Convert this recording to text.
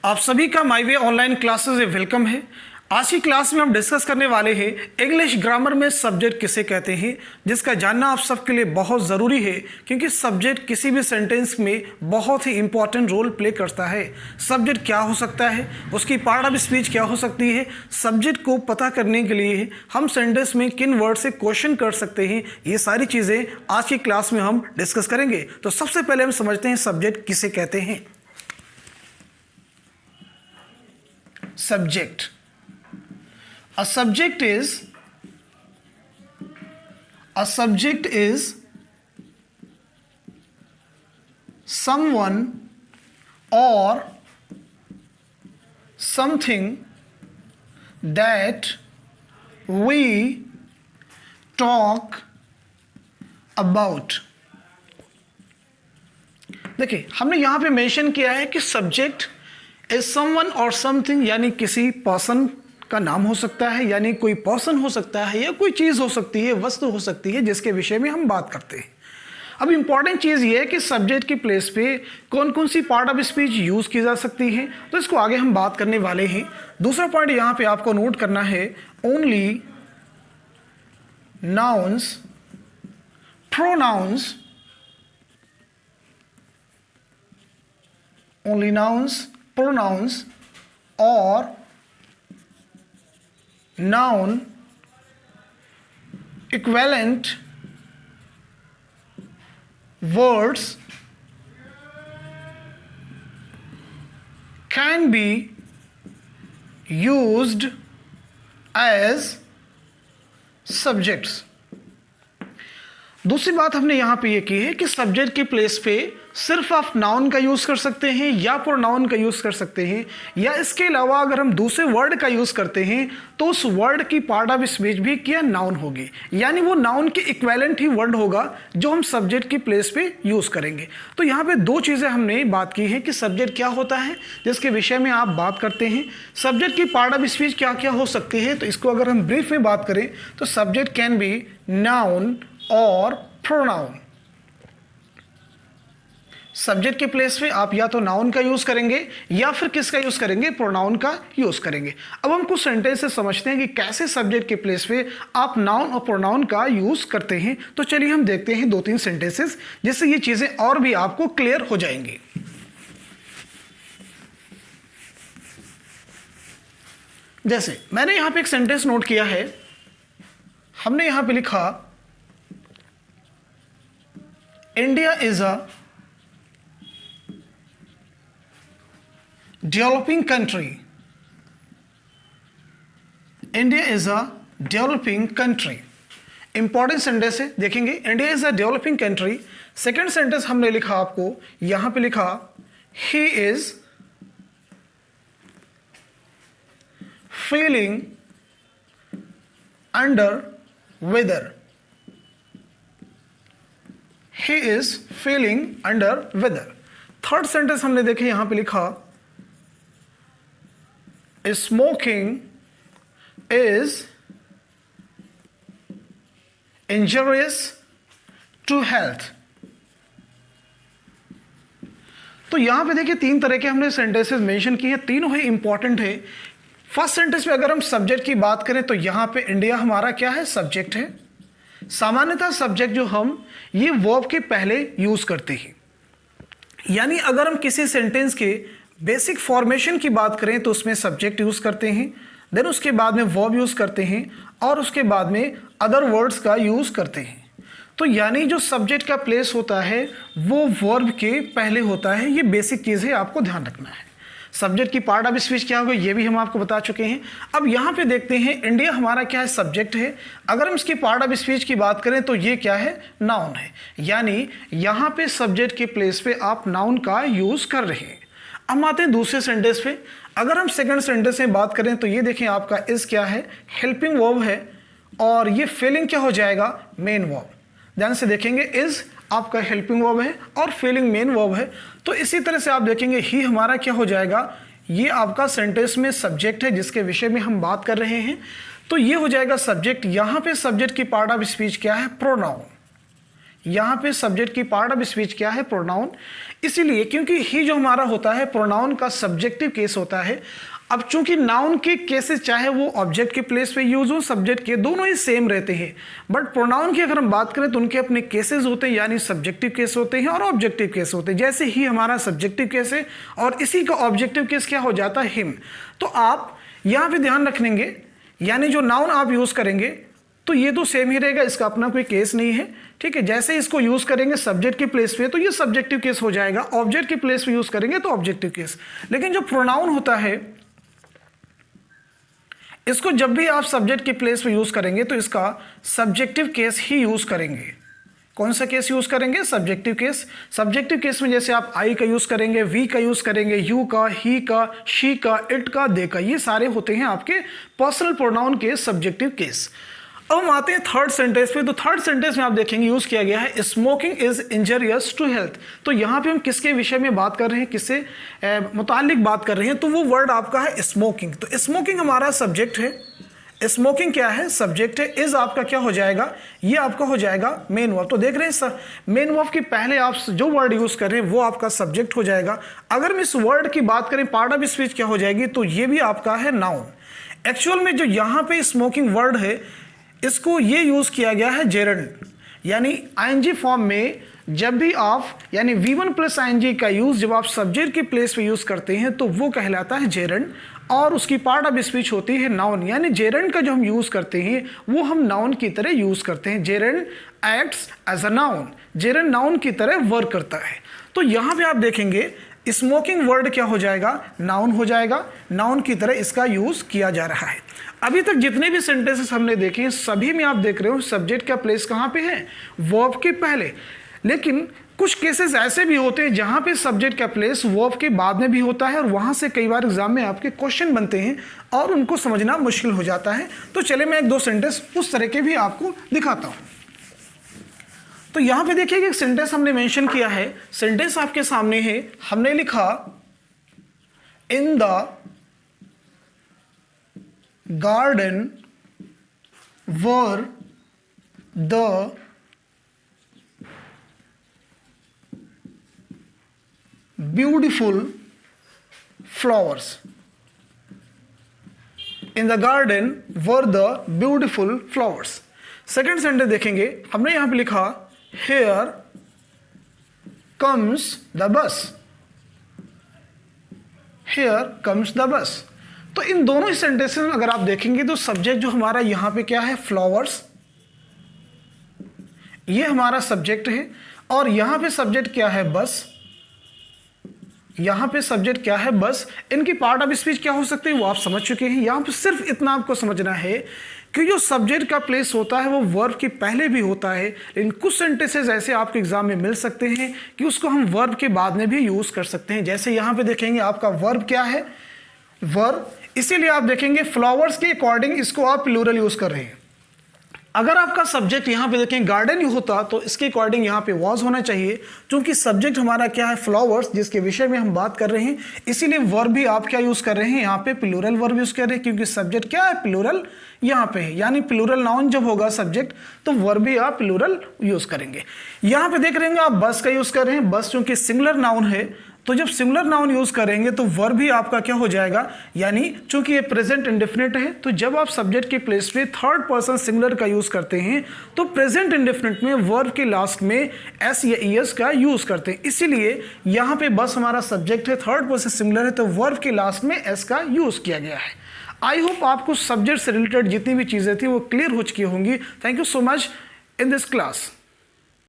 आप सभी का माई वे ऑनलाइन क्लासेस में वेलकम है। आज की क्लास में हम डिस्कस करने वाले हैं इंग्लिश ग्रामर में सब्जेक्ट किसे कहते हैं, जिसका जानना आप सबके लिए बहुत ज़रूरी है क्योंकि सब्जेक्ट किसी भी सेंटेंस में बहुत ही इंपॉर्टेंट रोल प्ले करता है। सब्जेक्ट क्या हो सकता है, उसकी पार्ट ऑफ स्पीच क्या हो सकती है, सब्जेक्ट को पता करने के लिए हम सेंटेंस में किन वर्ड से क्वेश्चन कर सकते हैं, ये सारी चीज़ें आज की क्लास में हम डिस्कस करेंगे। तो सबसे पहले हम समझते हैं सब्जेक्ट किसे कहते हैं। Subject. A subject is someone or something that we talk about. देखिए, हमने यहां पे मेंशन किया है कि सब्जेक्ट इज समवन और समथिंग, यानी किसी पर्सन का नाम हो सकता है, यानी कोई पर्सन हो सकता है या कोई चीज़ हो सकती है, वस्तु हो सकती है जिसके विषय में हम बात करते हैं। अब इंपॉर्टेंट चीज़ ये है कि सब्जेक्ट की प्लेस पे कौन कौन सी पार्ट ऑफ स्पीच यूज़ की जा सकती है, तो इसको आगे हम बात करने वाले हैं। दूसरा पॉइंट यहाँ पे आपको नोट करना है, only nouns, pronouns, only nouns, pronouns or noun equivalent words can be used as subjects. दूसरी बात हमने यहाँ पे ये की है कि सब्जेक्ट की प्लेस पे सिर्फ आप नाउन का यूज़ कर सकते हैं या प्रोनाउन का यूज़ कर सकते हैं, या इसके अलावा अगर हम दूसरे वर्ड का यूज़ करते हैं तो उस वर्ड की पार्ट ऑफ स्पीच भी क्या नाउन होगी, यानी वो नाउन के इक्विवेलेंट ही वर्ड होगा जो हम सब्जेक्ट की प्लेस पे यूज़ करेंगे। तो यहाँ पे दो चीज़ें हमने बात की है कि सब्जेक्ट क्या होता है जिसके विषय में आप बात करते हैं, सब्जेक्ट की पार्ट ऑफ स्पीच क्या क्या हो सकती है। तो इसको अगर हम ब्रीफ में बात करें तो सब्जेक्ट कैन बी नाउन और प्रोनाउन। सब्जेक्ट के प्लेस पे आप या तो नाउन का यूज करेंगे या फिर किसका यूज करेंगे, प्रोनाउन का यूज करेंगे। अब हम कुछ सेंटेंस से समझते हैं कि कैसे सब्जेक्ट के प्लेस पे आप नाउन और प्रोनाउन का यूज करते हैं। तो चलिए हम देखते हैं दो तीन सेंटेंसेस जिससे ये चीजें और भी आपको क्लियर हो जाएंगी। जैसे मैंने यहां पे एक सेंटेंस नोट किया है, हमने यहां पे लिखा India is a developing country. India is a developing country. Important sentence है, देखेंगे India is a developing country. Second sentence हमने लिखा, आपको यहां पे लिखा ही is feeling under weather. He is feeling under weather. Third sentence हमने देखे, यहां पे लिखा smoking is injurious to health. तो यहां पे देखिए तीन तरह के हमने सेंटेंसेस मेंशन किए हैं, तीनों ही इंपॉर्टेंट है। फर्स्ट सेंटेंस में अगर हम सब्जेक्ट की बात करें तो यहां पे इंडिया हमारा क्या है, सब्जेक्ट है। सामान्यतः सब्जेक्ट जो हम ये वर्ब के पहले यूज करते हैं, यानी अगर हम किसी सेंटेंस के बेसिक फॉर्मेशन की बात करें तो उसमें सब्जेक्ट यूज करते हैं, देन उसके बाद में वर्ब यूज करते हैं और उसके बाद में अदर वर्ड्स का यूज करते हैं। तो यानी जो सब्जेक्ट का प्लेस होता है वो वर्ब के पहले होता है। ये बेसिक चीज़ है, आपको ध्यान रखना है। सब्जेक्ट की पार्ट ऑफ स्पीच क्या होगा ये भी हम आपको बता चुके हैं। अब यहाँ पे देखते हैं इंडिया हमारा क्या है, सब्जेक्ट है। अगर हम इसकी पार्ट ऑफ स्पीच की बात करें तो ये क्या है, नाउन है। यानी यहाँ पे सब्जेक्ट के प्लेस पे आप नाउन का यूज कर रहे हैं। अब आते हैं दूसरे सेंटेंस पे। अगर हम सेकंड सेंटेंस में बात करें तो ये देखें आपका इज क्या है, हेल्पिंग वर्ब है और ये फीलिंग क्या हो जाएगा, मेन वर्ब। ध्यान से देखेंगे, इज आपका हेल्पिंग वर्ब है और फीलिंग मेन वर्ब है। तो इसी तरह से आप देखेंगे ही हमारा क्या हो जाएगा, ये आपका सेंटेंस में सब्जेक्ट है जिसके विषय में हम बात कर रहे हैं। तो ये हो जाएगा सब्जेक्ट। यहाँ पे सब्जेक्ट की पार्ट ऑफ स्पीच क्या है, प्रोनाउन। यहाँ पे सब्जेक्ट की पार्ट ऑफ स्पीच क्या है, प्रोनाउन। इसीलिए क्योंकि ही जो हमारा होता है प्रोनाउन का सब्जेक्टिव केस होता है। अब चूंकि नाउन के केसेस चाहे वो ऑब्जेक्ट के प्लेस पे यूज हो, सब्जेक्ट के, दोनों ही सेम रहते हैं, बट प्रोनाउन की अगर हम बात करें तो उनके अपने केसेस होते हैं, यानी सब्जेक्टिव केस होते हैं और ऑब्जेक्टिव केस होते हैं। जैसे ही हमारा सब्जेक्टिव केस है और इसी का ऑब्जेक्टिव केस क्या हो जाता है, हिम। तो आप यहाँ पे ध्यान रखेंगे, यानी जो नाउन आप यूज करेंगे तो ये तो सेम ही रहेगा, इसका अपना कोई केस नहीं है, ठीक है। जैसे इसको यूज करेंगे सब्जेक्ट के प्लेस पे तो ये सब्जेक्टिव केस हो जाएगा, ऑब्जेक्ट के प्लेस पे यूज करेंगे तो ऑब्जेक्टिव केस। लेकिन जो प्रोनाउन होता है इसको जब भी आप सब्जेक्ट के प्लेस पे यूज करेंगे तो इसका सब्जेक्टिव केस ही यूज करेंगे। कौन सा केस यूज करेंगे, सब्जेक्टिव केस। सब्जेक्टिव केस में जैसे आप आई का यूज करेंगे, वी का यूज करेंगे, यू का, ही का, शी का, इट का, दे का, ये सारे होते हैं आपके पर्सनल प्रोनाउन के सब्जेक्टिव केस। अब हम आते हैं थर्ड सेंटेंस पे। तो थर्ड सेंटेंस में आप देखेंगे यूज किया गया है smoking is injurious to health. तो यहाँ पे हम किसके विषय में बात कर रहे हैं, किससे मुतालिक बात कर रहे हैं, तो वो वर्ड आपका है स्मोकिंग। तो स्मोकिंग हमारा सब्जेक्ट है, स्मोकिंग क्या है, सब्जेक्ट है। इज आपका क्या हो जाएगा, ये आपका हो जाएगा मेन वर्ब। तो देख रहे हैं सर, मेन वर्ब के पहले आप जो वर्ड यूज कर रहे हैं वो आपका सब्जेक्ट हो जाएगा। अगर हम इस वर्ड की बात करें पार्ट ऑफ स्पीच क्या हो जाएगी, तो ये भी आपका है नाउन। एक्चुअल में जो यहाँ पे स्मोकिंग वर्ड है इसको ये यूज किया गया है जेरंड, यानी आईएनजी फॉर्म में जब भी आप, यानी V1 प्लस आईएनजी का यूज जब आप सब्जेक्ट के प्लेस पे यूज करते हैं तो वो कहलाता है जेरंड, और उसकी पार्ट ऑफ स्पीच होती है नाउन। यानी जेरंड का जो हम यूज करते हैं वो हम नाउन की तरह यूज करते हैं। Gerund acts as a noun, gerund noun की तरह वर्क करता है। तो यहाँ पे आप देखेंगे स्मोकिंग वर्ड क्या हो जाएगा, नाउन हो जाएगा, नाउन की तरह इसका यूज किया जा रहा है। अभी तक जितने भी सेंटेंसेस हमने देखे हैं सभी में आप देख रहे हो सब्जेक्ट का प्लेस कहाँ पे है, वर्ब के पहले। लेकिन कुछ केसेस ऐसे भी होते हैं जहां पे सब्जेक्ट का प्लेस वर्ब के बाद में भी होता है और वहां से कई बार एग्जाम में आपके क्वेश्चन बनते हैं और उनको समझना मुश्किल हो जाता है। तो चले मैं एक दो सेंटेंस उस तरह के भी आपको दिखाता हूं। तो यहां पे देखिए एक सेंटेंस हमने मेंशन किया है, सेंटेंस आपके सामने है। हमने लिखा in the garden were the beautiful flowers. In the garden were the beautiful flowers. Second sentence देखेंगे, हमने यहां पे लिखा here comes the bus. Here comes the bus. तो इन दोनों ही सेंटेंसेस में अगर आप देखेंगे तो सब्जेक्ट जो हमारा यहां पे क्या है, फ्लावर्स, ये हमारा सब्जेक्ट है, और यहां पे सब्जेक्ट क्या है, बस। यहां पे सब्जेक्ट क्या है, बस। इनकी पार्ट ऑफ स्पीच क्या हो सकती है वो आप समझ चुके हैं। यहां पे सिर्फ इतना आपको समझना है कि जो सब्जेक्ट का प्लेस होता है वो वर्ब के पहले भी होता है, लेकिन कुछ सेंटेंसेस ऐसे आपके एग्जाम में मिल सकते हैं कि उसको हम वर्ब के बाद में भी यूज कर सकते हैं। जैसे यहां पे देखेंगे आपका वर्ब क्या है, वर्ब, इसीलिए आप देखेंगे फ्लावर्स के अकॉर्डिंग इसको आप प्लूरल यूज कर रहे हैं। अगर आपका सब्जेक्ट यहां पे देखें गार्डन ही होता तो इसके अकॉर्डिंग यहां पे वॉज होना चाहिए, क्योंकि सब्जेक्ट हमारा क्या है, फ्लावर्स, जिसके विषय में हम बात कर रहे हैं। इसीलिए वर्ब भी आप क्या यूज कर रहे हैं, यहां पे प्लूरल वर्ब यूज कर रहे हैं, क्योंकि सब्जेक्ट क्या है, प्लूरल यहां पे है। यानी प्लूरल नाउन जब होगा सब्जेक्ट तो वर्ब भी आप प्लूरल यूज करेंगे। यहां पे देख रहे हैं आप बस का यूज कर रहे हैं, बस चूंकि सिंगुलर नाउन है तो जब सिंगुलर नाउन यूज करेंगे तो वर्ब भी आपका क्या हो जाएगा, यानी चूंकि ये प्रेजेंट इंडेफिनिट है तो जब आप सब्जेक्ट के प्लेस पे थर्ड पर्सन सिंगुलर का यूज करते हैं तो प्रेजेंट इंडेफिनिट में वर्ब के लास्ट में एस या ईएस का यूज करते हैं। इसीलिए यहां पे बस हमारा सब्जेक्ट है, थर्ड पर्सन सिंगुलर है, तो वर्ब के लास्ट में एस का यूज किया गया है। आई होप आपको सब्जेक्ट से रिलेटेड जितनी भी चीजें थी वो क्लियर हो चुकी होंगी। Thank you so much in this class.